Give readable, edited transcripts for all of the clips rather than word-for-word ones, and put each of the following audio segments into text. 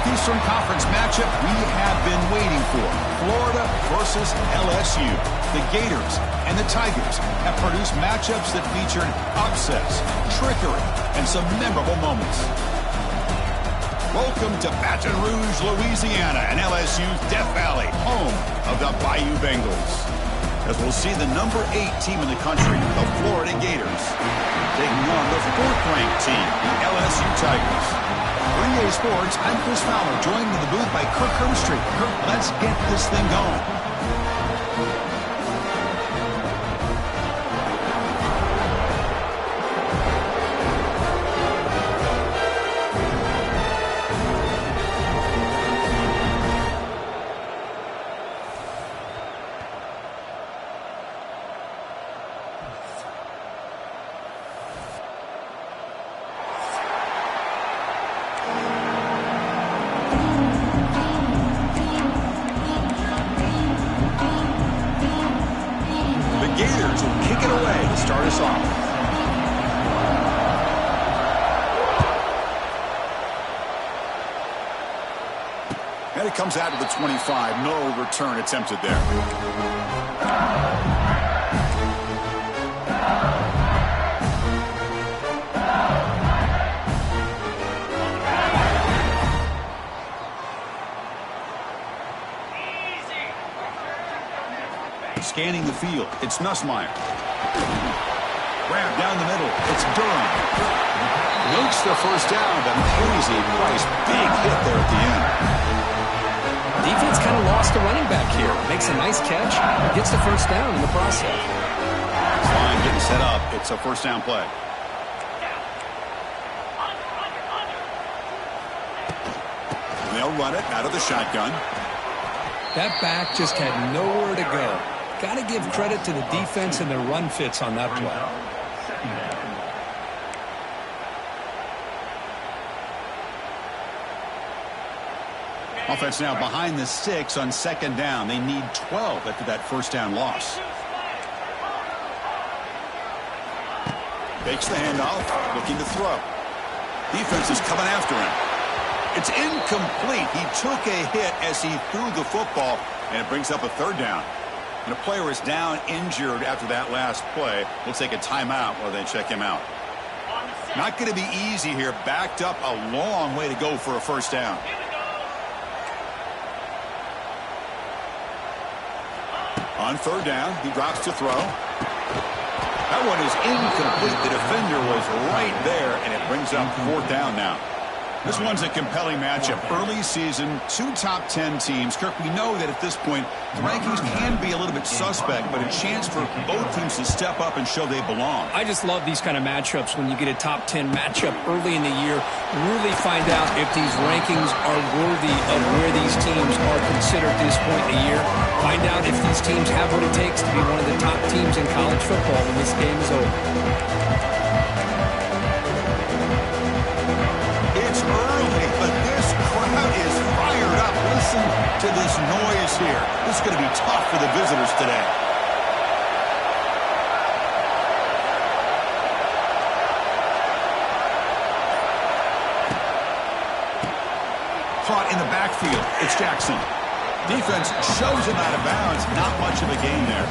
Southeastern Conference matchup we have been waiting for. Florida versus LSU. The Gators and the Tigers have produced matchups that featured upsets, trickery, and some memorable moments. Welcome to Baton Rouge, Louisiana, and LSU's Death Valley, home of the Bayou Bengals. As we'll see the number 8 team in the country, the Florida Gators, taking on the 4th-ranked team, the LSU Tigers. For EA Sports, I'm Chris Fowler, joined in the booth by Kirk Herbstreit. Kirk, let's get this thing going. Gators will kick it away to start us off. And it comes out to the 25. No return attempted there. Scanning the field, it's Nussmeier. Grab down the middle, it's Durham. Makes the first down, but Hazy Price, big hit there at the end. Defense kind of lost the running back here. Makes a nice catch, gets the first down in the process. Line getting set up, it's a first down play. They'll run it out of the shotgun. That back just had nowhere to go. Got to give credit to the defense and their run fits on that play. Offense now behind the 6 on 2nd down. They need 12 after that first down loss. Fakes the handoff, looking to throw. Defense is coming after him. It's incomplete. He took a hit as he threw the football, and it brings up a 3rd down. And a player is down injured after that last play. We'll take a timeout while they check him out. Not going to be easy here. Backed up a long way to go for a first down. On 3rd down, he drops to throw. That one is incomplete. The defender was right there, and it brings up 4th down now. This one's a compelling matchup. Early season, 2 top 10 teams. Kirk, we know that at this point, the rankings can be a little bit suspect, but a chance for both teams to step up and show they belong. I just love these kind of matchups when you get a top 10 matchup early in the year. Really find out if these rankings are worthy of where these teams are considered at this point in the year. Find out if these teams have what it takes to be one of the top teams in college football when this game is over. It's early, but this crowd is fired up. Listen to this noise here. This is going to be tough for the visitors today. Caught in the backfield. It's Jackson. Defense shoves him out of bounds. Not much of a gain there.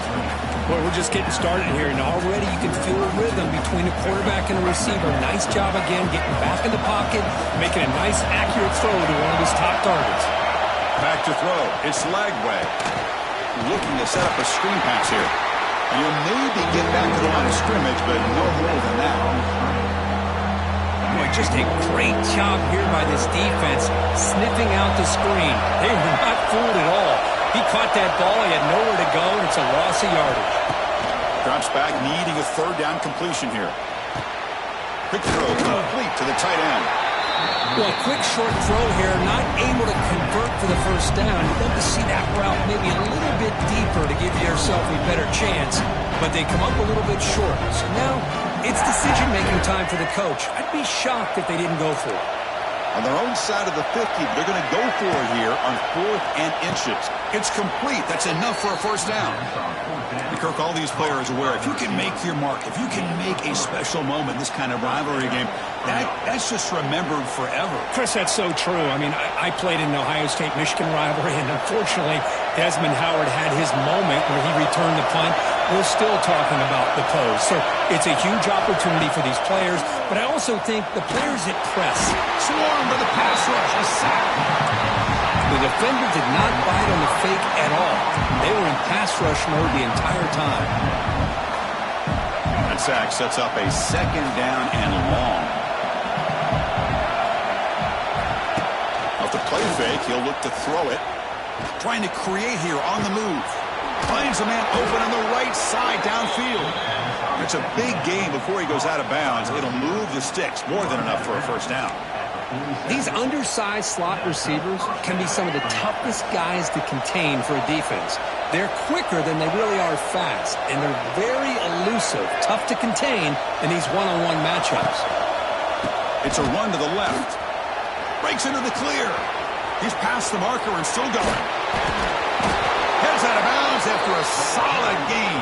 Boy, we're just getting started here, and already you can feel a rhythm between the quarterback and the receiver. Nice job again getting back in the pocket, making a nice, accurate throw to one of his top targets. Back to throw. It's Lagway. Looking to set up a screen pass here. And he'll maybe get back to the line of scrimmage, but no more than that. Boy, just a great job here by this defense, sniffing out the screen. They were not fooled at all. He caught that ball. He had nowhere to go, and it's a loss of yardage. Drops back, needing a 3rd down completion here. Quick throw complete to the tight end. Well, a quick short throw here, not able to convert for the first down. You'd love to see that route maybe a little bit deeper to give yourself a better chance, but they come up a little bit short. So now it's decision-making time for the coach. I'd be shocked if they didn't go for it. On their own side of the 50, they're going to go for it here on 4th and inches. It's complete. That's enough for a first down. The Kirk, all these players are aware, if you can make your mark, if you can make a special moment in this kind of rivalry game, that's just remembered forever. Chris, that's so true. I mean, I played in the Ohio State-Michigan rivalry, and unfortunately, Desmond Howard had his moment where he returned the punt. We're still talking about the pose. So it's a huge opportunity for these players, but I also think the players that press. Swarm with a pass rush, a sack. The defender did not bite on the fake at all. They were in pass rush mode the entire time. That sack sets up a second down and long. Off the play fake, he'll look to throw it. Trying to create here on the move. Finds a man open on the right side downfield. It's a big game before he goes out of bounds. It'll move the sticks, more than enough for a first down. These undersized slot receivers can be some of the toughest guys to contain for a defense. They're quicker than they really are fast, and they're very elusive, tough to contain in these one-on-one matchups. It's a run to the left. Breaks into the clear. He's past the marker and still going. Heads out of bounds after a solid gain.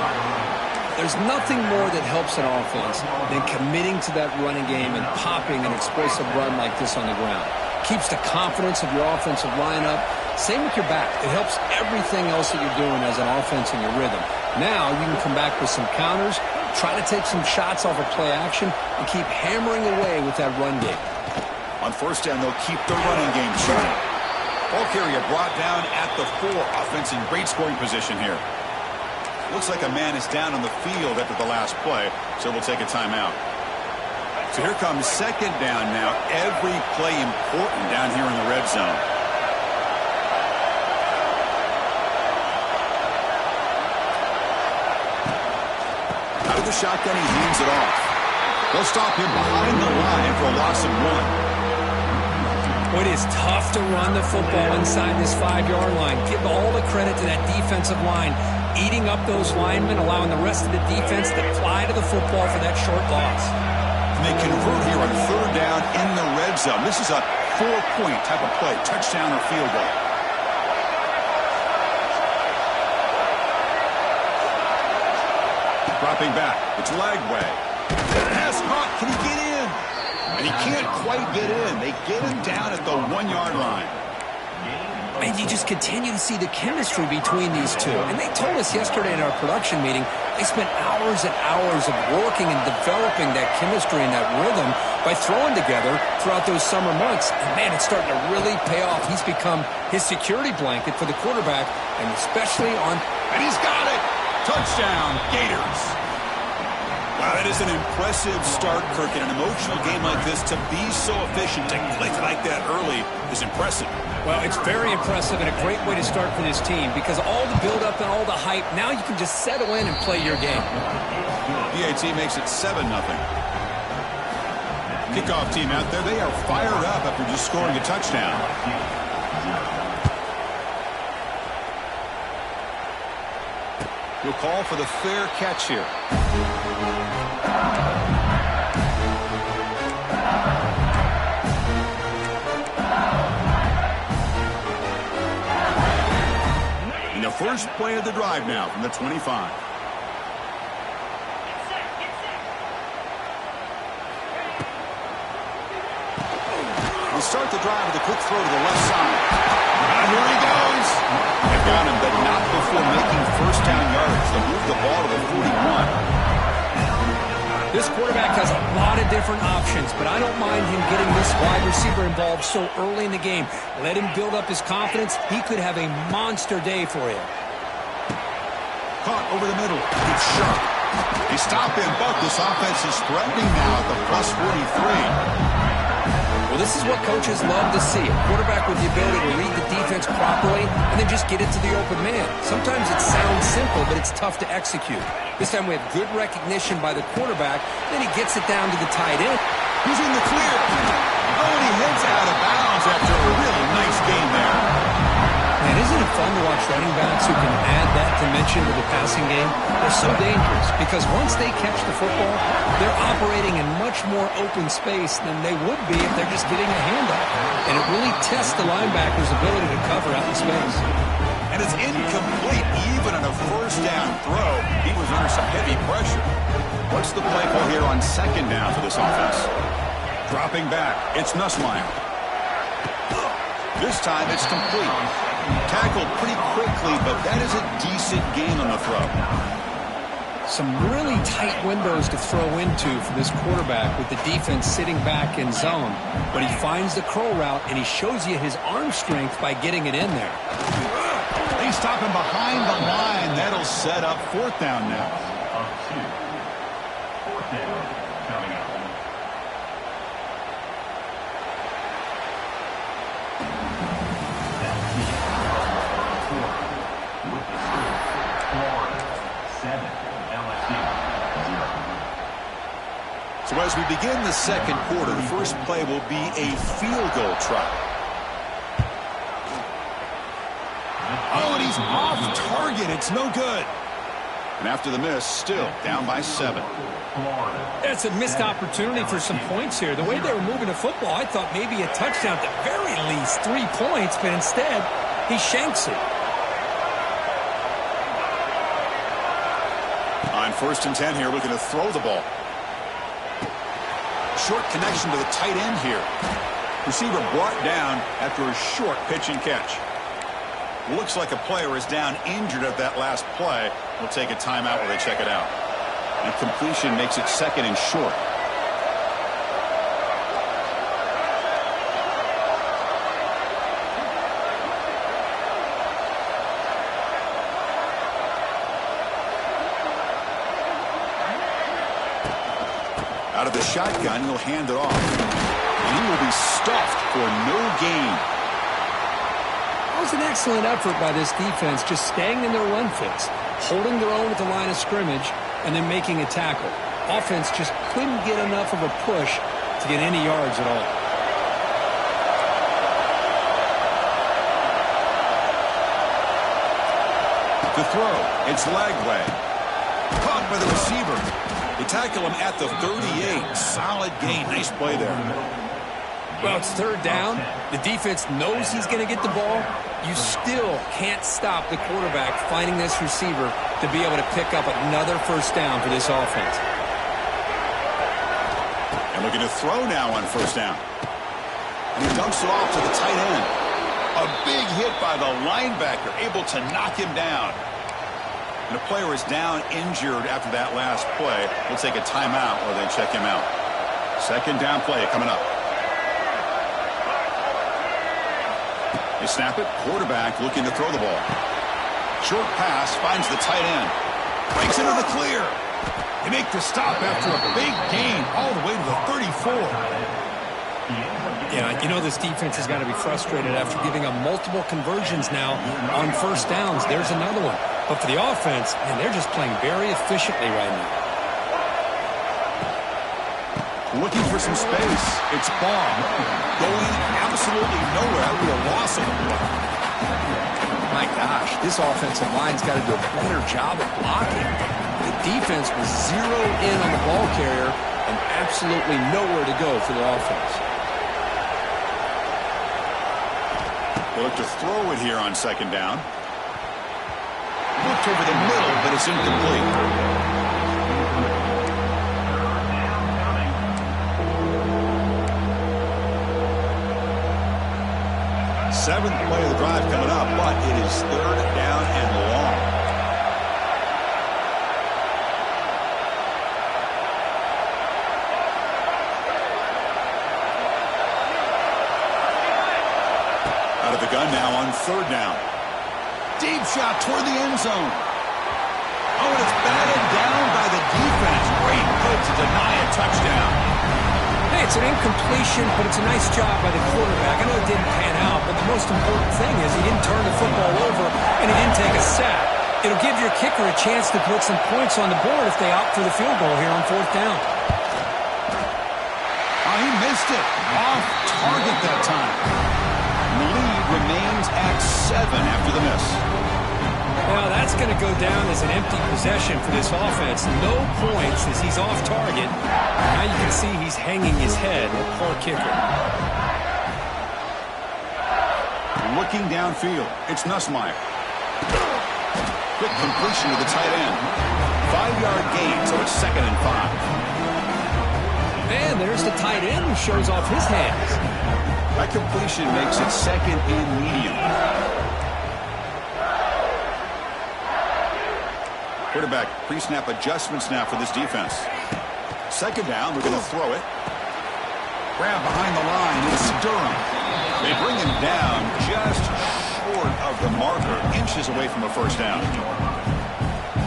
There's nothing more that helps an offense than committing to that running game and popping an explosive run like this on the ground. Keeps the confidence of your offensive lineup. Same with your back. It helps everything else that you're doing as an offense in your rhythm. Now you can come back with some counters, try to take some shots off of play action, and keep hammering away with that run game. On first down, they'll keep the running game short. Ball carrier brought down at the 4. Offense in great scoring position here. Looks like a man is down on the field after the last play, so we'll take a timeout. So here comes second down now. Every play important down here in the red zone. Out of the shotgun, he hands it off. They'll stop him behind the line for a loss of 1. It is tough to run the football inside this 5-yard line. Give all the credit to that defensive line, eating up those linemen, allowing the rest of the defense to fly to the football for that short loss. And they convert here on third down in the red zone. This is a 4-point type of play, touchdown or field goal. Dropping back, it's Lagway. Pass caught, can he get in? And he can't quite get in. They get him down at the 1-yard line. And you just continue to see the chemistry between these two. And they told us yesterday in our production meeting, they spent hours and hours of working and developing that chemistry and that rhythm by throwing together throughout those summer months. And, man, it's starting to really pay off. He's become his security blanket for the quarterback, and especially on... And he's got it! Touchdown, Gators! Wow, that is an impressive start, Kirk. In an emotional game like this, to be so efficient, to click like that early is impressive. Well, it's very impressive and a great way to start for this team because all the build-up and all the hype, now you can just settle in and play your game. BAT makes it 7-0. Kickoff team out there, they are fired up after just scoring a touchdown. He'll call for the fair catch here. And the first play of the drive now from the 25. We'll start the drive with a quick throw to the left side. And here he goes. They've got him, but not before making first down yards. They'll move the ball to the 41. This quarterback has a lot of different options, but I don't mind him getting this wide receiver involved so early in the game. Let him build up his confidence. He could have a monster day for you. Caught over the middle. It's sharp. They stop him, but this offense is threatening now at the plus 43. Well, this is what coaches love to see. A quarterback with the ability to read the defense properly and then just get it to the open man. Sometimes it sounds simple, but it's tough to execute. This time we have good recognition by the quarterback. Then he gets it down to the tight end. He's in the clear. Oh, and he heads out of bounds after a really nice game there. Man, isn't it fun to watch running backs who can add that dimension to the passing game? They're so dangerous because once they catch the football, they're operating in much more open space than they would be if they're just getting a handoff. And it really tests the linebacker's ability to cover out in space. And it's incomplete. even on a first down throw, he was under some heavy pressure. What's the play call here on second down for this offense? Dropping back, it's Nussmeier. This time it's complete. Tackled pretty quickly, but that is a decent gain on the throw. Some really tight windows to throw into for this quarterback with the defense sitting back in zone. But he finds the curl route, and he shows you his arm strength by getting it in there. They stop him behind the line. That'll set up fourth down now. Fourth down coming up. So as we begin the second quarter, the first play will be a field goal try. Oh, and he's off target. It's no good. And after the miss, still down by 7. That's a missed opportunity for some points here. The way they were moving the football, I thought maybe a touchdown, at the very least 3 points, but instead he shanks it. On 1st and 10 here, looking to throw the ball. Short connection to the tight end here. Receiver brought down after a short pitch and catch. Looks like a player is down injured at that last play. We'll take a timeout while they check it out. And completion makes it 2nd and short. Out of the shotgun, he'll hand it off. And he will be stuffed for no gain. That was an excellent effort by this defense, just staying in their run fits, holding their own at the line of scrimmage, and then making a tackle. Offense just couldn't get enough of a push to get any yards at all. To throw, it's Lagway. Caught by the receiver. They tackle him at the 38. Solid gain. Nice play there. Well, it's 3rd down. The defense knows he's going to get the ball. You still can't stop the quarterback finding this receiver to be able to pick up another 1st down for this offense. And looking to throw now on 1st down. And he dumps it off to the tight end. A big hit by the linebacker, able to knock him down. And a player is down injured after that last play. We'll take a timeout while they check him out. 2nd down play coming up. They snap it. Quarterback looking to throw the ball. Short pass finds the tight end. Breaks into the clear. They make the stop after a big gain all the way to the 34. Yeah, you know this defense has got to be frustrated after giving up multiple conversions now on 1st downs. There's another one. But for the offense, man, they're just playing very efficiently right now. Looking for some space. It's Baum. Going absolutely nowhere. That would be a loss of the play. My gosh, this offensive line's got to do a better job of blocking. The defense was zeroed in on the ball carrier and absolutely nowhere to go for the offense. They look to throw it here on 2nd down. Looked over the middle, but it's incomplete. Seventh play of the drive coming up, but it is 3rd down and long. Out of the gun now on 3rd down. Deep shot toward the end zone. Oh, and it's batted down by the defense. Great play to deny a touchdown. Hey, it's an incompletion, but it's a nice job by the quarterback. I know it didn't pan out, but the most important thing is he didn't turn the football over and he didn't take a sack. It'll give your kicker a chance to put some points on the board if they opt for the field goal here on 4th down. Oh, he missed it. Off target that time. The lead remains at 7 after the miss. Well, that's going to go down as an empty possession for this offense. No points as he's off target. Now you can see he's hanging his head. A poor kicker. Looking downfield, it's Nussmeier. quick completion to the tight end. 5-yard gain, so it's 2nd and 5. And there's the tight end who shows off his hands. That completion makes it 2nd and medium. Quarterback pre-snap adjustments now for this defense. 2nd down, we're going to throw it. Grab behind the line, it's Durham. They bring him down just short of the marker, inches away from a 1st down.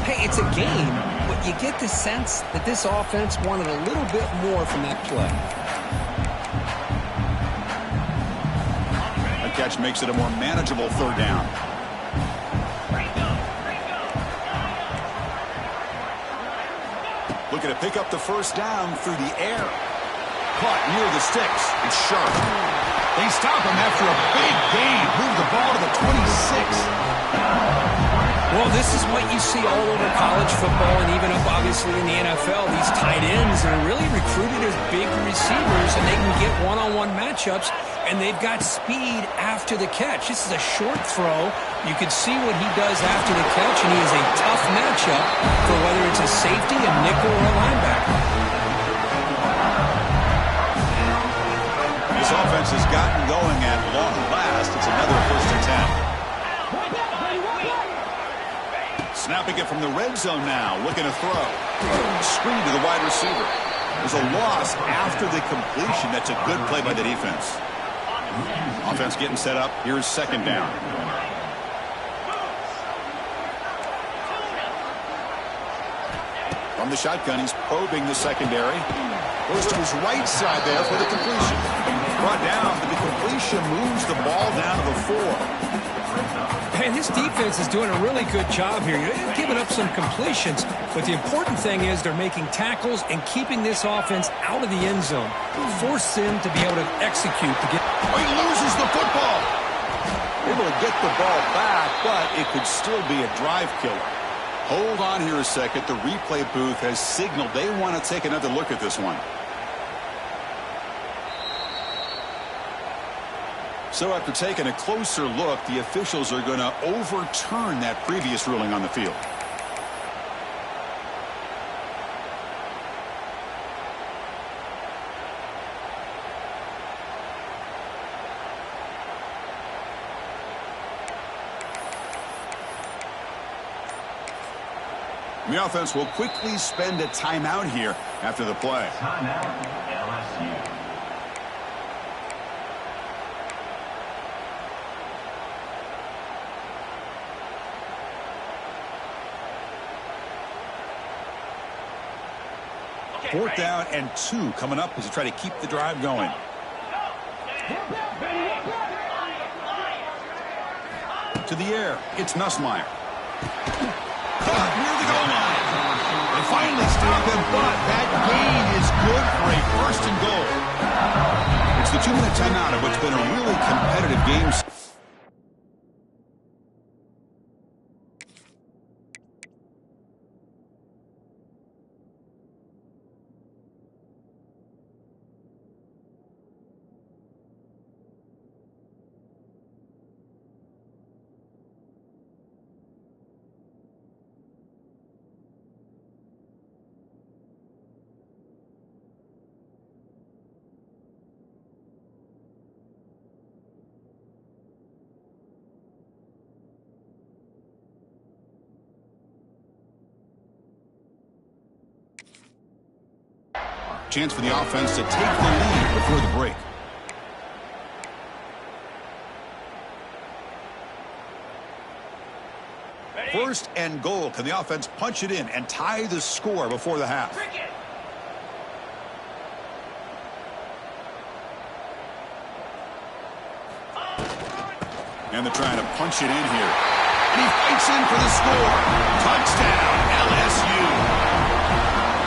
Hey, it's a game, but you get the sense that this offense wanted a little bit more from that play. That catch makes it a more manageable 3rd down. Looking to pick up the 1st down through the air. Caught near the sticks. It's sharp. They stop him after a big gain. Move the ball to the 26. Well, this is what you see all over college football and even up, obviously, in the NFL. These tight ends are really recruited as big receivers, and they can get one-on-one matchups, and they've got speed after the catch. This is a short throw. You can see what he does after the catch, and he is a tough matchup for whether it's a safety, a nickel, or a linebacker. This offense has gotten going at long last. It's another 1st and 10. Snapping it from the red zone now, looking to throw. Screen to the wide receiver. There's a loss after the completion. That's a good play by the defense. Offense getting set up. Here's 2nd down. From the shotgun, he's probing the secondary. Goes to his right side there for the completion. Brought down, but the completion moves the ball down to the 4. And this defense is doing a really good job here. They're giving up some completions, but the important thing is they're making tackles and keeping this offense out of the end zone. Force them to be able to execute to get. Oh, he loses the football. Able to get the ball back, but it could still be a drive killer. Hold on here a second. The replay booth has signaled they want to take another look at this one. So after taking a closer look, the officials are going to overturn that previous ruling on the field. The offense will quickly spend a timeout here after the play. Timeout, LSU. Fourth down and 2 coming up as you try to keep the drive going. To the air, it's Nussmeier. Caught near the goal line. They finally stop him, but that gain is good for a 1st and goal. It's the 2-minute timeout of what's been a really competitive game. Chance for the offense to take the lead before the break. First and goal. Can the offense punch it in and tie the score before the half? And they're trying to punch it in here. And he fights in for the score. Touchdown, LSU.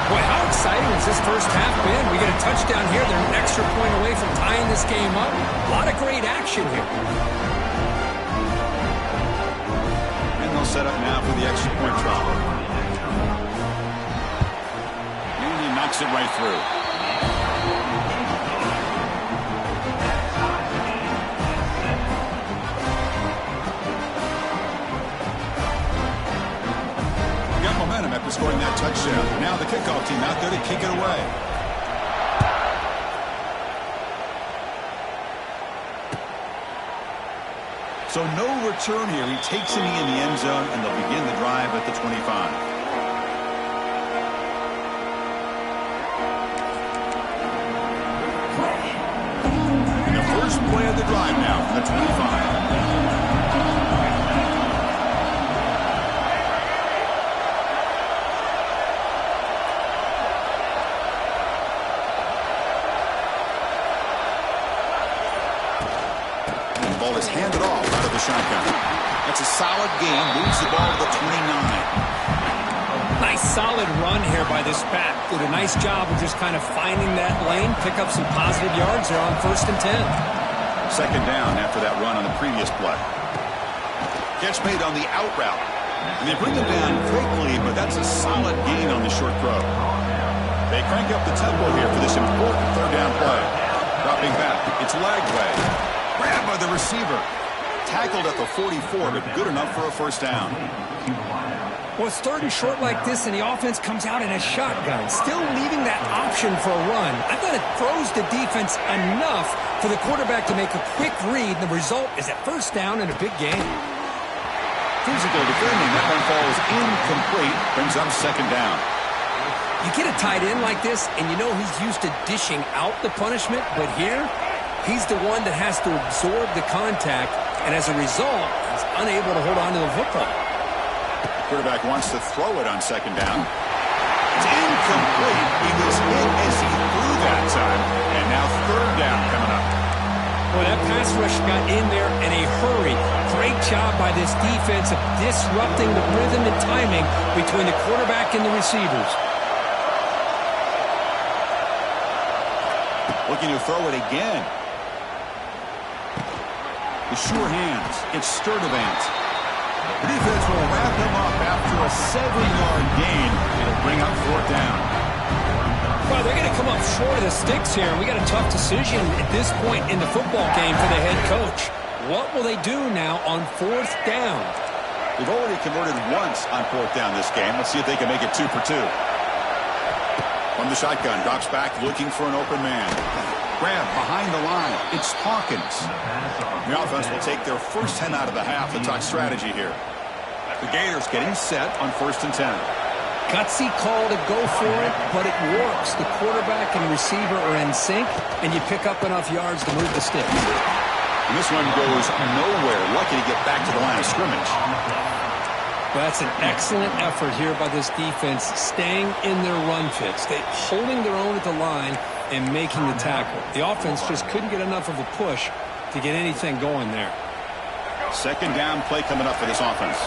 Boy, how exciting has this first half been? We get a touchdown here. They're an extra point away from tying this game up. A lot of great action here. And they'll set up now for the extra point try. And he knocks it right through. after scoring that touchdown. Now the kickoff team out there to kick it away. So no return here. He takes it in the end zone, and they'll begin the drive at the 25. And the first play of the drive now from the 25. Ball is handed off out of the shotgun. That's a solid gain. Moves the ball to the 29. Nice solid run here by this back. Did a nice job of just kind of finding that lane, pick up some positive yards there on 1st and 10. Second down after that run on the previous play. Catch made on the out route. And they bring him down quickly, but that's a solid gain on the short throw. They crank up the tempo here for this important third down play. Dropping back. It's Lagway. Grabbed by the receiver. Tackled at the 44, but good enough for a first down. Well, it's 3rd and short like this, and the offense comes out in a shotgun, still leaving that option for a run. I thought it throws the defense enough for the quarterback to make a quick read, and the result is a first down and a big gain. Physical defending. That one falls incomplete. Brings up second down. You get a tight end like this, and you know he's used to dishing out the punishment, but here, he's the one that has to absorb the contact, and as a result, he's unable to hold on to the football. Quarterback wants to throw it on second down. It's incomplete. He was hit as he threw that time, and now third down coming up. Well, that pass rush got in there in a hurry. Great job by this defense of disrupting the rhythm and timing between the quarterback and the receivers. Looking to throw it again. The sure hands. It's Sturdivant. The defense will wrap him up after a 7-yard gain. It'll bring up fourth down. Well, they're going to come up short of the sticks here. We got a tough decision at this point in the football game for the head coach. What will they do now on 4th down? They've already converted once on 4th down this game. Let's see if they can make it 2 for 2. From the shotgun, drops back looking for an open man. Grab behind the line. It's Hawkins. The offense will take their first 10 out of the half. The talk strategy here. The Gators getting set on 1st and 10. Gutsy call to go for it, but it works. The quarterback and receiver are in sync, and you pick up enough yards to move the sticks. And this one goes nowhere. Lucky to get back to the line of scrimmage. Well, that's an excellent effort here by this defense, staying in their run fits. They holding their own at the line and making the tackle. The offense just couldn't get enough of a push to get anything going there. Second down play coming up for this offense.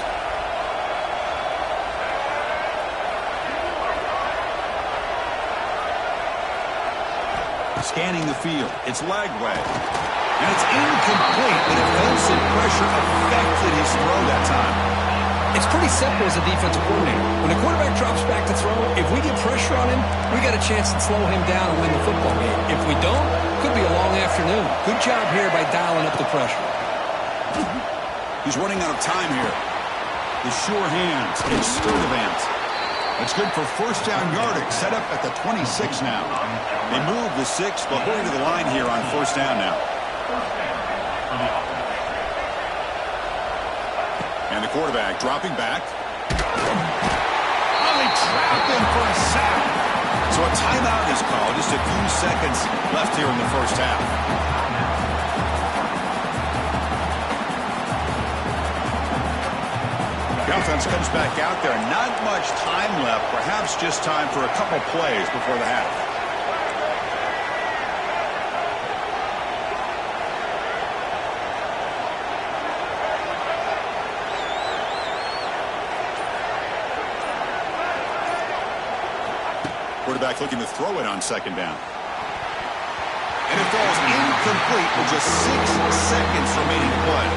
Scanning the field. It's Lagway. And it's incomplete. The defensive pressure affected his throw that time. It's pretty simple as a defensive coordinator. When the quarterback drops back to throw, if we get pressure on him, we got a chance to slow him down and win the football game. If we don't, could be a long afternoon. Good job here by dialing up the pressure. He's running out of time here. The sure hands. It's Sturdivant. It's good for first down yardage. Set up at the 26 now. They move the 6, but hurry to the line here on first down now. And the quarterback dropping back. Oh, they trap him for a sack. So a timeout is called. Just a few seconds left here in the first half. The offense comes back out there. Not much time left. Perhaps just time for a couple plays before the half. Quarterback looking to throw it on second down. And it falls incomplete with just 6 seconds remaining to play.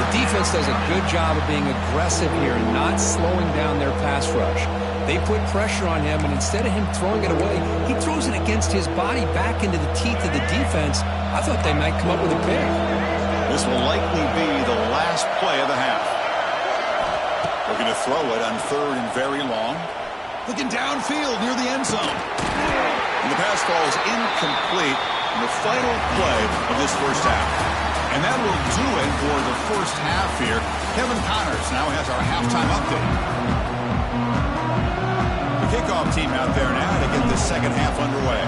The defense does a good job of being aggressive here and not slowing down their pass rush. They put pressure on him, and instead of him throwing it away, he throws it against his body back into the teeth of the defense. I thought they might come up with a pick. This will likely be the last play of the half. Looking to throw it on 3rd and very long. Looking downfield near the end zone. And the pass falls incomplete in the final play of this first half. And that will do it for the first half here. Kevin Connors now has our halftime update. The kickoff team out there now to get the second half underway.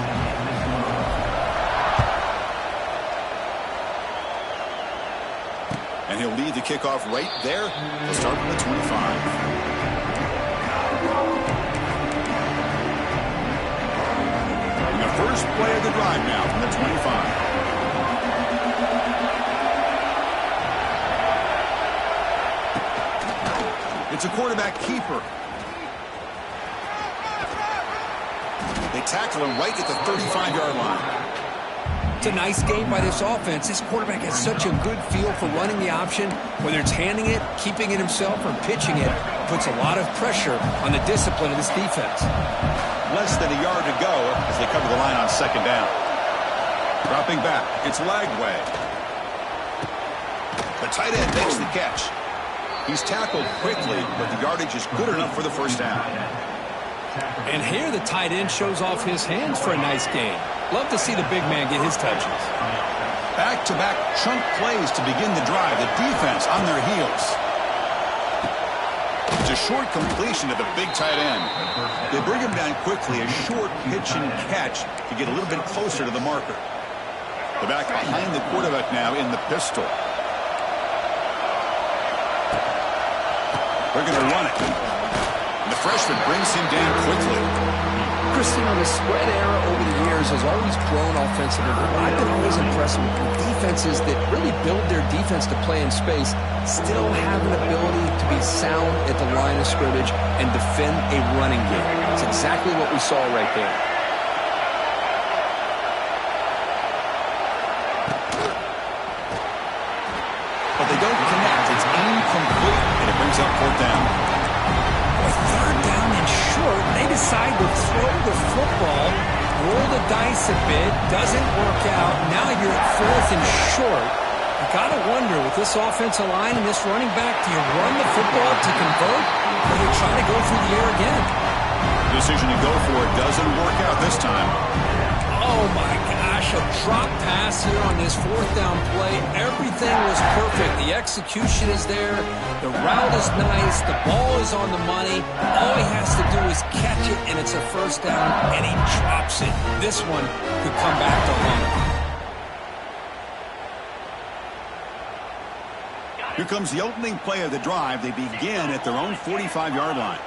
And he'll lead the kickoff right there. He'll start from the 25. And the first play of the drive now from the 25. It's a quarterback keeper. They tackle him right at the 35-yard line. It's a nice game by this offense. This quarterback has such a good feel for running the option. Whether it's handing it, keeping it himself, or pitching it, puts a lot of pressure on the discipline of this defense. Less than a yard to go as they cover the line on second down. Dropping back. It's Lagway. The tight end makes the catch. He's tackled quickly, but the yardage is good enough for the first down. And here the tight end shows off his hands for a nice game. Love to see the big man get his touches. Back-to-back chunk plays to begin the drive. The defense on their heels. It's a short completion to the big tight end. They bring him down quickly. A short pitch and catch to get a little bit closer to the marker. The back behind the quarterback now in the pistol. They're going to run it. And the freshman brings him down quickly. Christian, the spread era over the years has always grown offensively. I've been always impressed with defenses that really build their defense to play in space, still have an ability to be sound at the line of scrimmage and defend a running game. It's exactly what we saw right there. But they don't connect. It's incomplete, and it brings up 4th down. With 3rd down and short, they decide to throw the football, roll the dice a bit, doesn't work out. Now you're at 4th and short. You got to wonder, with this offensive line and this running back, do you run the football to convert, or do you try to go through the air again? The decision to go for it doesn't work out this time. Oh, my gosh, a drop pass here on this 4th down play. Everything was perfect. The execution is there. The route is nice. The ball is on the money. All he has to do is catch it, and it's a 1st down, and he drops it. This one could come back to haunt. Here comes the opening play of the drive. They begin at their own 45-yard line.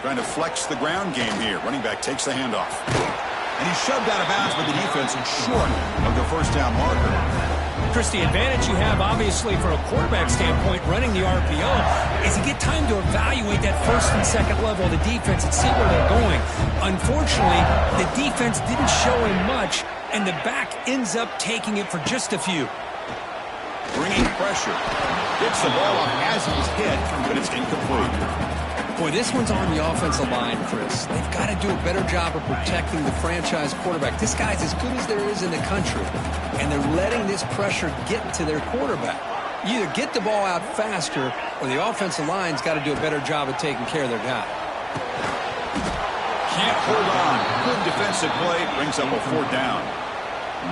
Trying to flex the ground game here. Running back takes the handoff. And he's shoved out of bounds by the defense and short of the 1st down marker. Chris, the advantage you have, obviously, from a quarterback standpoint, running the RPO, is you get time to evaluate that 1st and 2nd level of the defense and see where they're going. Unfortunately, the defense didn't show him much, and the back ends up taking it for just a few. Bringing pressure. Gets the ball off as he's hit, but it's incomplete. Boy, this one's on the offensive line, Chris. They've got to do a better job of protecting the franchise quarterback. This guy's as good as there is in the country, and they're letting this pressure get to their quarterback. You either get the ball out faster, or the offensive line's got to do a better job of taking care of their guy. Can't hold on. Good defensive play. Brings up a 4th down.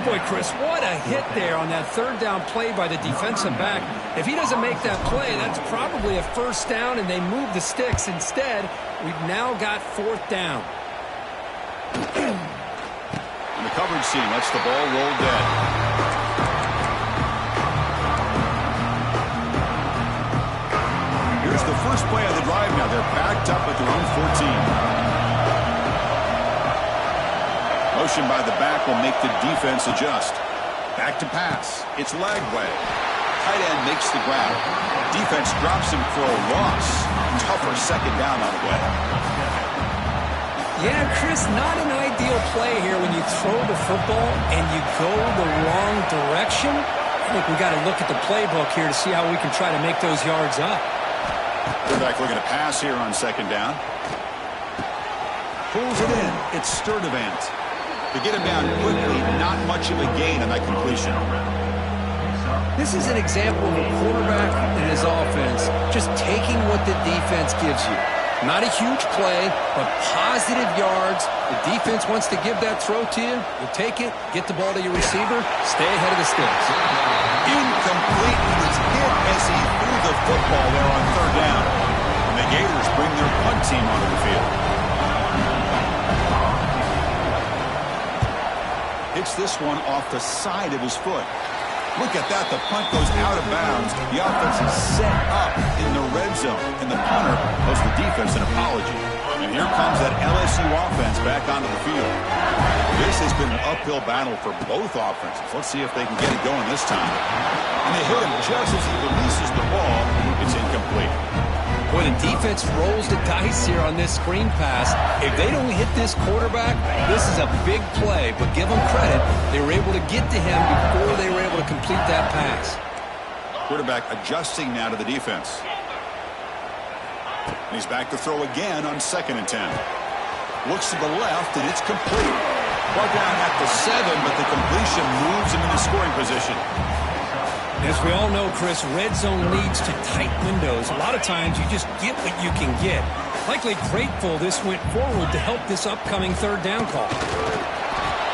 Boy, Chris, what a hit there on that 3rd down play by the defensive back. If he doesn't make that play, that's probably a 1st down, and they move the sticks. Instead, we've now got 4th down. And the coverage team lets the ball roll dead. Here's the first play of the drive now. They're backed up at their own 14. Motion by the back will make the defense adjust. Back to pass. It's Lagway. Tight end makes the grab. Defense drops him for a loss. Tougher 2nd down on the way. Yeah, Chris, not an ideal play here when you throw the football and you go the wrong direction. I think we got to look at the playbook here to see how we can try to make those yards up. Quarterback looking to pass here on 2nd down. Pulls it in. It's Sturdivant. To get him down quickly, not much of a gain on that completion. This is an example of a quarterback and his just taking what the defense gives you. Not a huge play, but positive yards. The defense wants to give that throw to you. You take it, get the ball to your receiver, stay ahead of the sticks. Incomplete. He was hit as he threw the football there on third down. And the Gators bring their punt team onto the field. Hits this one off the side of his foot. Look at that. The punt goes out of bounds. The offense is set up in the red zone. And the punter owes the defense an apology. And here comes that LSU offense back onto the field. This has been an uphill battle for both offenses. Let's see if they can get it going this time. And they hit him just as he releases the ball. It's incomplete. Boy, the defense rolls the dice here on this screen pass. If they don't hit this quarterback, this is a big play. But give them credit. They were able to get to him before they were able to complete that pass. Quarterback adjusting now to the defense. And he's back to throw again on 2nd and 10. Looks to the left, and it's complete. Ball down at the 7, but the completion moves him into scoring position. As we all know, Chris, red zone leads to tight windows. A lot of times you just get what you can get. Likely grateful this went forward to help this upcoming third down call.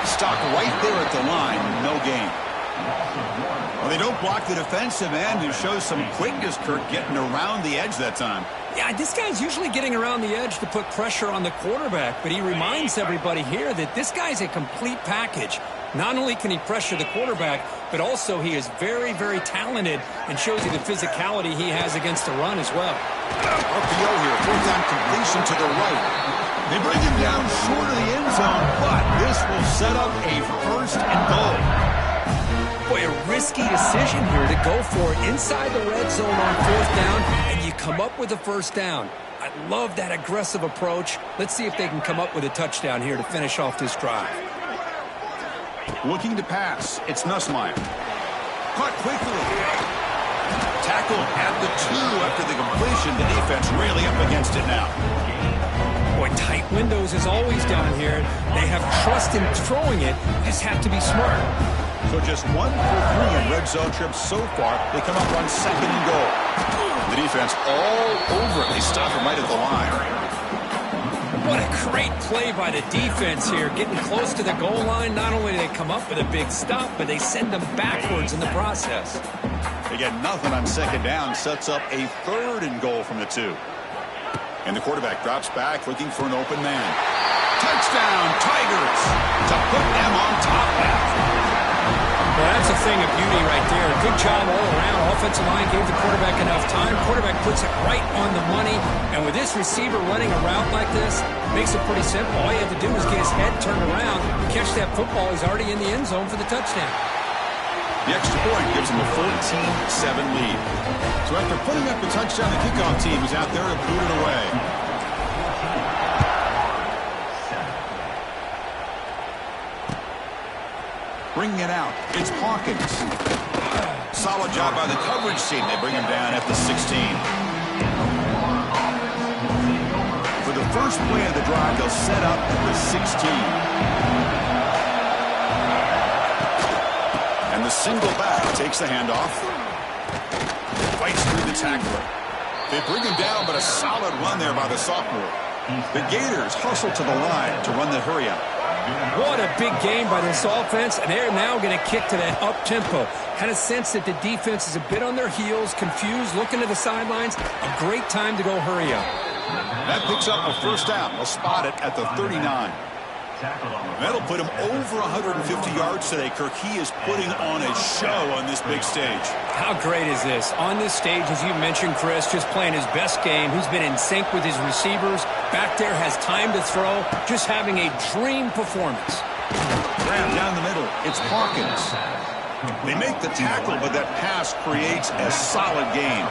Stopped right there at the line, no gain. Well, they don't block the defensive end and shows some quickness, Kirk, getting around the edge that time. Yeah, this guy's usually getting around the edge to put pressure on the quarterback, but he reminds everybody here that this guy's a complete package. Not only can he pressure the quarterback, but also he is very, very talented and shows you the physicality he has against the run as well. RPO here, 4th-down completion to the right. They bring him down short of the end zone, but this will set up a 1st and goal. Boy, a risky decision here to go for it inside the red zone on 4th down, and you come up with a 1st down. I love that aggressive approach. Let's see if they can come up with a touchdown here to finish off this drive. Looking to pass. It's Nussmeier. Caught quickly. Tackled at the 2 after the completion. The defense really up against it now. Boy, tight windows is always down here. They have trust in throwing it. Just have to be smart. So just 1 for 3 in red zone trips so far. They come up on 2nd and goal. The defense all over it. They stop him right at the line. What a great play by the defense here. Getting close to the goal line, not only do they come up with a big stop, but they send them backwards in the process. They get nothing on 2nd down. Sets up a 3rd and goal from the 2. And the quarterback drops back looking for an open man. Touchdown, Tigers, to put them on top now. Well, that's a thing of beauty right there. Good job all around. Offensive line gave the quarterback enough time. Quarterback puts it right on the money. And with this receiver running a route like this, makes it pretty simple. All you have to do is get his head turned around, catch that football. He's already in the end zone for the touchdown. The extra point gives him a 14-7 lead. So after putting up the touchdown, the kickoff team is out there to boot it away. Bringing it out, it's Hawkins. Solid job by the coverage team. They bring him down at the 16. For the first play of the drive, they'll set up at the 16. And the single back takes the handoff. Fights through the tackler. They bring him down, but a solid run there by the sophomore. The Gators hustle to the line to run the hurry-up. What a big game by this offense, and they're now going to kick to that up-tempo. Had a sense that the defense is a bit on their heels, confused, looking to the sidelines. A great time to go hurry up. That picks up a 1st down. They'll spot it at the 39. That'll put him over 150 yards today, Kirk. He is putting on a show on this big stage. How great is this? On this stage, as you mentioned, Chris, just playing his best game. He's been in sync with his receivers. Back there, has time to throw. Just having a dream performance. Grab down the middle. It's Hawkins. They make the tackle, but that pass creates a solid gain.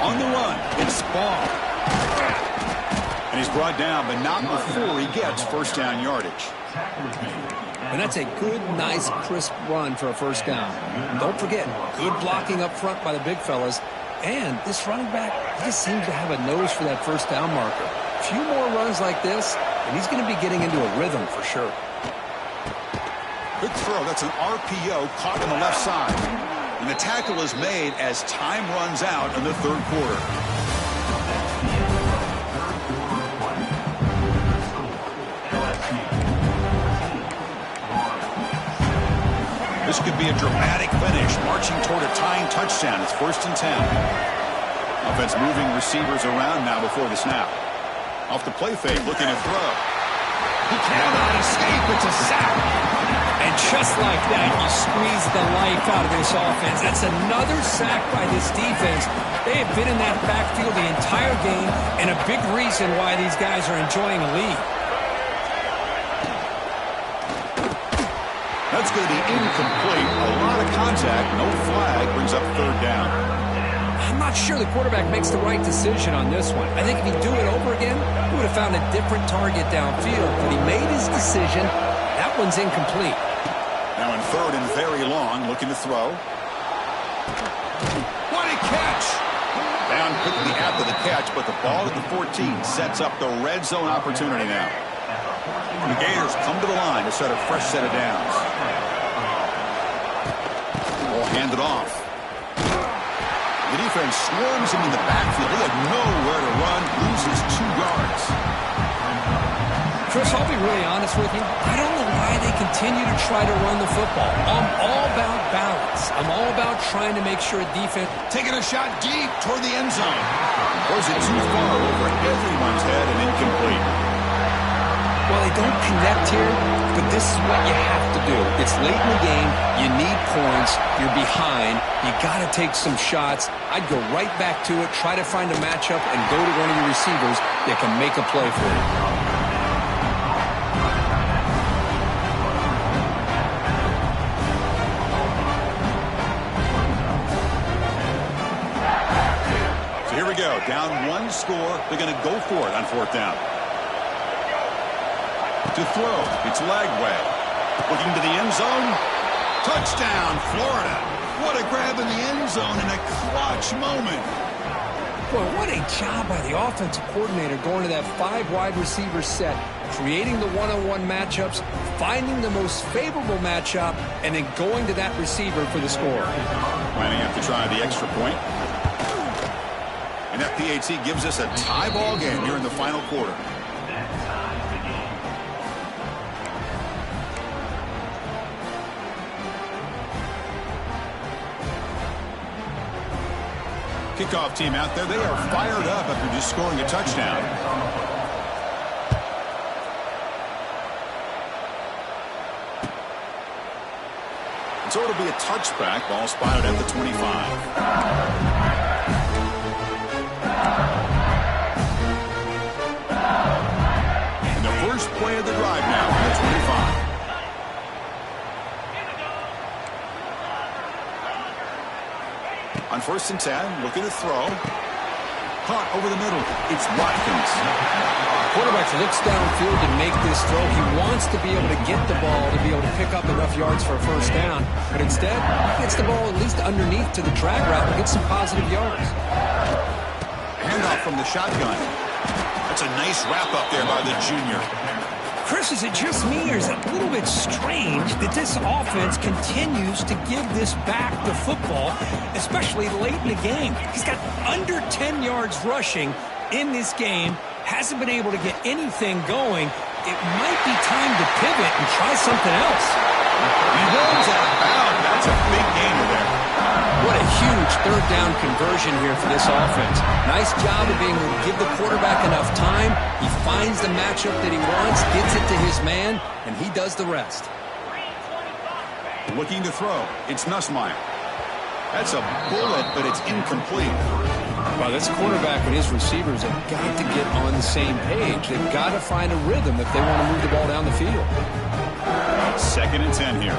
On the run, it's Ball. And he's brought down, but not before he gets 1st down yardage. And that's a good, nice, crisp run for a 1st down. Don't forget, good blocking up front by the big fellas. And this running back, he just seems to have a nose for that 1st down marker. A few more runs like this, and he's going to be getting into a rhythm for sure. Good throw. That's an RPO caught on the left side. And the tackle is made as time runs out in the third quarter. This could be a dramatic finish, marching toward a tying touchdown. It's 1st and 10. Offense moving receivers around now before the snap. Off the play fake, looking to throw. He cannot escape. It's a sack. And just like that, you squeeze the life out of this offense. That's another sack by this defense. They have been in that backfield the entire game, and a big reason why these guys are enjoying a lead. That's going to be incomplete. A lot of contact. No flag. Brings up 3rd down. I'm not sure the quarterback makes the right decision on this one. I think if he'd do it over again, he would have found a different target downfield. But he made his decision. That one's incomplete. Now in 3rd and very long, looking to throw. What a catch! Down quickly after the catch, but the ball at the 14 sets up the red zone opportunity now. The Gators come to the line to set a fresh set of downs. Ball handed off. The defense swarms him in the backfield. He had nowhere to run, loses 2 yards. Chris, I'll be really honest with you. I don't know why they continue to try to run the football. I'm all about balance. I'm all about trying to make sure defense... Taking a shot deep toward the end zone. Was it too far over everyone's head and incomplete? Well, they don't connect here, but this is what you have to do. It's late in the game. You need points. You're behind. You got to take some shots. I'd go right back to it, try to find a matchup, and go to one of your receivers that can make a play for you. So here we go. Down 1 score. They're going to go for it on 4th down. To throw, it's Lagway. Looking to the end zone. Touchdown, Florida. What a grab in the end zone in a clutch moment. Boy, what a job by the offensive coordinator going to that 5 wide receiver set, creating the one-on-one matchups, finding the most favorable matchup, and then going to that receiver for the score. Lining up to try the extra point. And that PAT gives us a tie ball game here in the final quarter. Kickoff team out there. They are fired up after just scoring a touchdown. And so it'll be a touchback. Ball spotted at the 25. And the first play of the drive now on the 25. On 1st and 10, looking to throw. Caught over the middle. It's Watkins. Quarterback looks downfield to make this throw. He wants to be able to get the ball to be able to pick up enough yards for a 1st down. But instead, he gets the ball at least underneath to the drag route and gets some positive yards. Handoff from the shotgun. That's a nice wrap up there by the junior. Chris, is it just me, or is it a little bit strange that this offense continues to give this back the football, especially late in the game? He's got under 10 yards rushing in this game, hasn't been able to get anything going. It might be time to pivot and try something else. He runs out of bounds. That's a big gainer there. What a huge 3rd down conversion here for this offense. Nice job of being able to give the quarterback enough time. He finds the matchup that he wants, gets it to his man, and he does the rest. Looking to throw. It's Nussmeier. That's a bullet, but it's incomplete. Well, this quarterback and his receivers have got to get on the same page. They've got to find a rhythm if they want to move the ball down the field. 2nd and 10 here.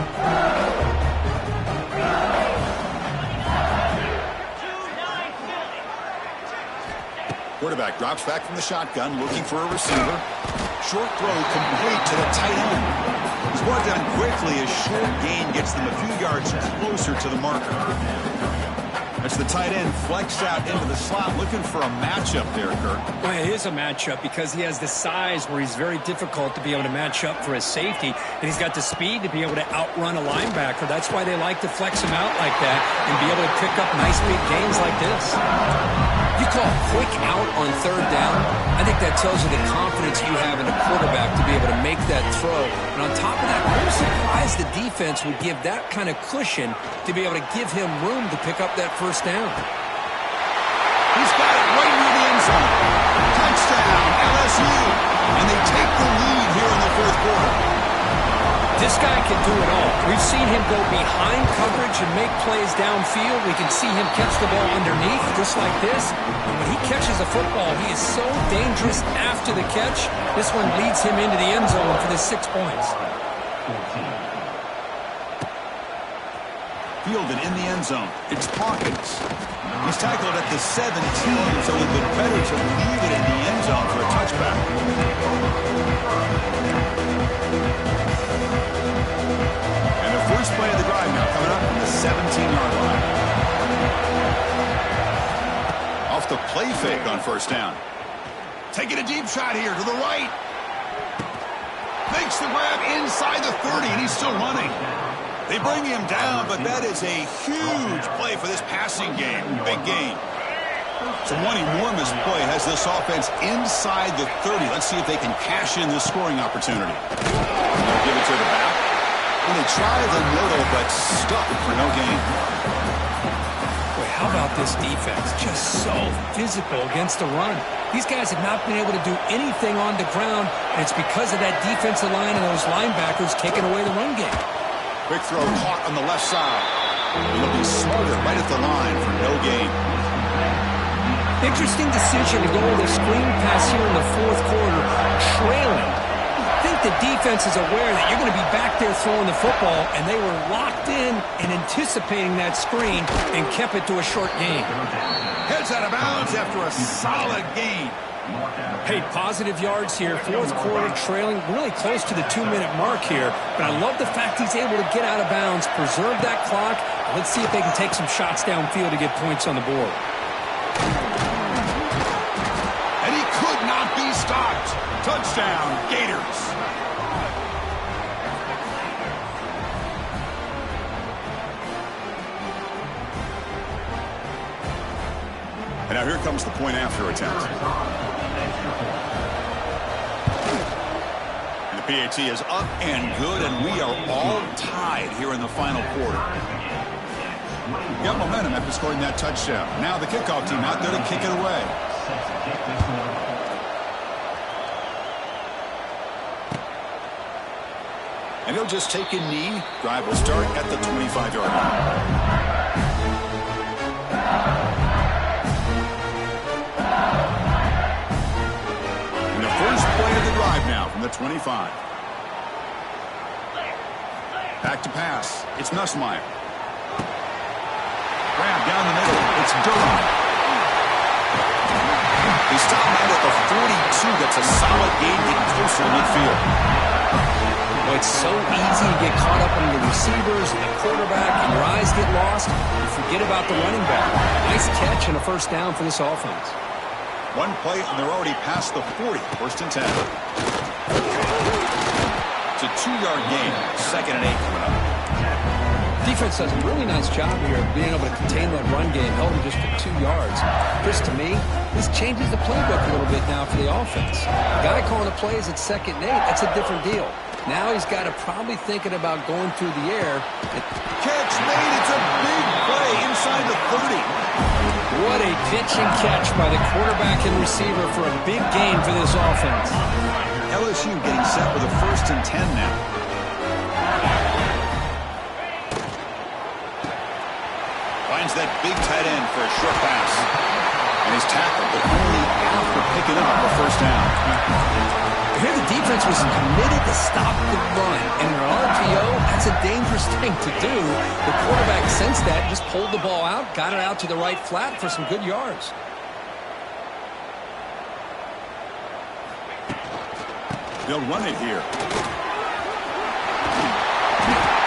Quarterback drops back from the shotgun, looking for a receiver. Short throw complete to the tight end. It's brought down quickly as short gain gets them a few yards closer to the marker. As the tight end flexed out into the slot, looking for a matchup there, Kirk. Well, it is a matchup because he has the size where he's very difficult to be able to match up for his safety, and he's got the speed to be able to outrun a linebacker. That's why they like to flex him out like that and be able to pick up nice big gains like this. You call quick out on third down, I think that tells you the confidence you have in a quarterback to be able to make that throw. And on top of that, I'm surprised the defense would give that kind of cushion to be able to give him room to pick up that first down. He's got it right near the end zone. Touchdown, LSU. And they take the lead here in the fourth quarter. This guy can do it all. We've seen him go behind coverage and make plays downfield. We can see him catch the ball underneath, just like this. And when he catches a football, he is so dangerous after the catch. This one leads him into the end zone for the 6 points. Fielded in the end zone. It's Hawkins. He's tackled at the 17, so it would be better to leave it in the end zone for a touchback. And the first play of the drive now coming up from the 17-yard line. Off the play fake on first down. Taking a deep shot here to the right. Makes the grab inside the 30, and he's still running. They bring him down, but that is a huge play for this passing game. Big gain. So one enormous play has this offense inside the 30. Let's see if they can cash in this scoring opportunity. They'll give it to the back. And they try the middle, but stuck for no gain. Boy, how about this defense? Just so physical against the run. These guys have not been able to do anything on the ground, and it's because of that defensive line and those linebackers taking away the run game. Quick throw caught on the left side. He'll be smarter right at the line for no gain. Interesting decision to go with a screen pass here in the fourth quarter, trailing. I think the defense is aware that you're going to be back there throwing the football, and they were locked in and anticipating that screen and kept it to a short gain. Heads out of bounds after a solid gain. Hey, positive yards here. Fourth quarter trailing really close to the 2-minute mark here. But I love the fact he's able to get out of bounds, preserve that clock. Let's see if they can take some shots downfield to get points on the board. And he could not be stopped. Touchdown, Gators. And now here comes the point after attempt. And the PAT is up and good, and we are all tied here in the final quarter. Got momentum after scoring that touchdown. Now the kickoff team out there to kick it away. And he'll just take a knee. Drive will start at the 25-yard line. First play of the drive now from the 25. Back to pass. It's Nussmeier. Grab down the middle. It's Durham. They stop out at the 42. That's a solid gain getting closer to midfield. Well, it's so easy to get caught up in the receivers and the quarterback, and your eyes get lost. You forget about the running back. Nice catch and a first down for this offense. One play, and they're already past the 40. First and 10. It's a 2-yard gain. Second and 8 coming up. Defense does a really nice job here of being able to contain that run game, held him just for 2 yards. Chris, to me, this changes the playbook a little bit now for the offense. The guy calling the plays at 2nd and 8, that's a different deal. Now he's got to probably thinking about going through the air. Catch made. It's a big play inside the 30. What a pitch and catch by the quarterback and receiver for a big gain for this offense. LSU getting set with a first and 10 now. Finds that big tight end for a short pass. And he's tackled, but only after picking up a first down. Here the defense was committed to stop the run. And in an RPO, that's a dangerous thing to do. The quarterback sensed that, just pulled the ball out, got it out to the right flat for some good yards. They'll run it here.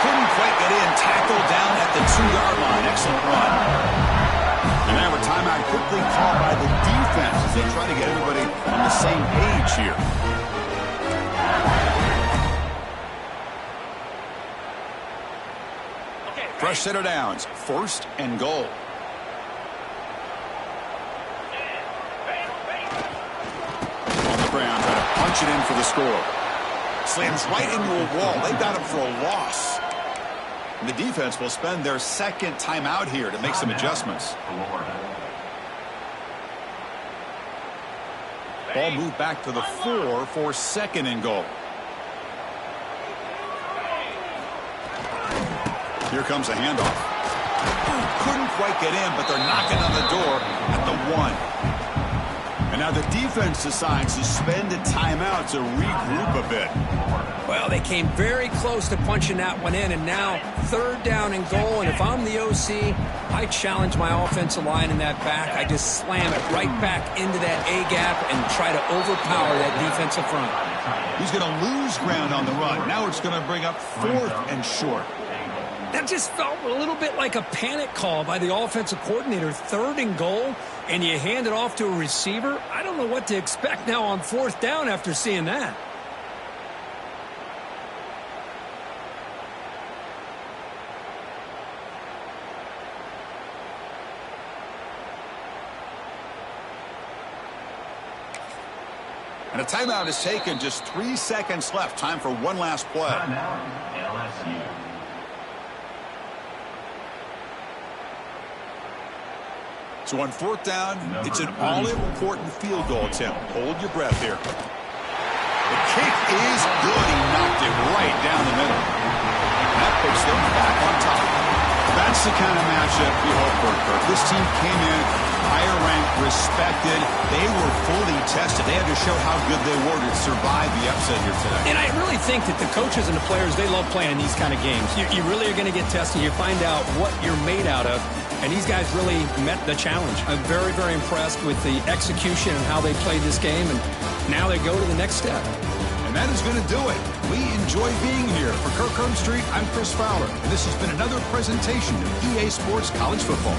Couldn't quite get in. Tackled down at the 2-yard line. Excellent run. a set of downs. 1st and goal. On the ground, trying to punch it in for the score. Slams right into a wall. They got him for a loss. And the defense will spend their 2nd timeout here to make some adjustments. Ball moved back to the 4 for 2nd and goal. Here comes a handoff. Couldn't quite get in, but they're knocking on the door at the 1. And now the defense decides to spend a timeout to regroup a bit. Well, they came very close to punching that one in, and now 3rd down and goal. And if I'm the OC, I challenge my offensive line in that back. I just slam it right back into that A-gap and try to overpower that defensive front. He's going to lose ground on the run. Now it's going to bring up 4th and short. That just felt a little bit like a panic call by the offensive coordinator. 3rd and goal, and you hand it off to a receiver. I don't know what to expect now on 4th down after seeing that. And a timeout is taken. Just 3 seconds left. Time for one last play. LSU. So on 4th down, it's an all-important field goal attempt. Hold your breath here. The kick is good. He knocked it right down the middle. That puts them back on top. That's the kind of matchup we hope for, Kirk. This team came in higher ranked, respected. They were fully tested. They had to show how good they were to survive the upset here today. And I really think that the coaches and the players, they love playing in these kind of games. You really are going to get tested. You find out what you're made out of. And these guys really met the challenge. I'm very, very impressed with the execution and how they played this game. And now they go to the next step. And that is going to do it. We enjoy being here. For Kirk Herbstreit, I'm Chris Fowler. And this has been another presentation of EA Sports College Football.